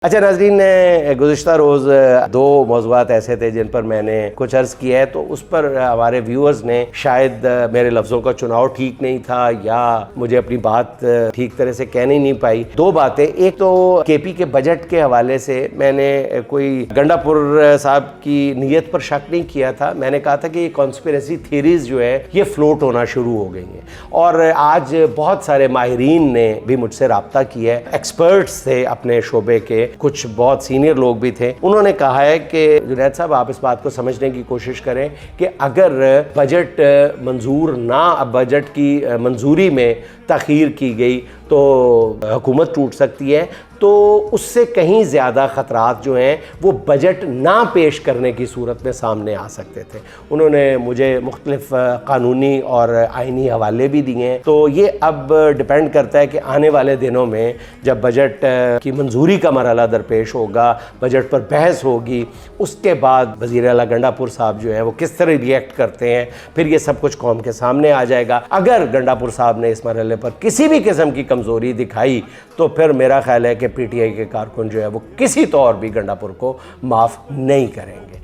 अच्छा नाज़रीन, गुज़िश्ता रोज़ दो मौज़ूआत ऐसे थे जिन पर मैंने कुछ अर्ज़ किया है, तो उस पर हमारे व्यूअर्स ने शायद मेरे लफ्ज़ों का चुनाव ठीक नहीं था या मुझे अपनी बात ठीक तरह से कह नहीं पाई। दो बातें, एक तो केपी के बजट के हवाले से मैंने कोई गंडापुर साहब की नीयत पर शक नहीं किया था। मैंने कहा था कि ये कॉन्स्पिरेसी थीरीज़ जो है ये फ्लोट होना शुरू हो गई हैं और आज बहुत सारे माहिरीन ने भी मुझसे रब्ता किया है, एक्सपर्ट्स थे अपने शोबे के, कुछ बहुत सीनियर लोग भी थे। उन्होंने कहा है कि जुनैद साहब आप इस बात को समझने की कोशिश करें कि अगर बजट मंजूर ना, बजट की मंजूरी में तख़ीर की गई तो हुकूमत टूट सकती है, तो उससे कहीं ज़्यादा ख़तरात जो हैं वो बजट ना पेश करने की सूरत में सामने आ सकते थे। उन्होंने मुझे मुख्तलिफ क़ानूनी और आइनी हवाले भी दिए हैं। तो ये अब डिपेंड करता है कि आने वाले दिनों में जब बजट की मंजूरी का मरहला दरपेश होगा, बजट पर बहस होगी, उसके बाद वज़ीर आला गंडापुर साहब जो है वो किस तरह रिएक्ट करते हैं, फिर ये सब कुछ कौम के सामने आ जाएगा। अगर गंडापुर साहब ने इस मरहले पर किसी भी किस्म की कमज़ोरी दिखाई तो फिर मेरा ख्याल है कि पीटीआई के कारकुन जो है वो किसी तौर भी गंडापुर को माफ़ नहीं करेंगे।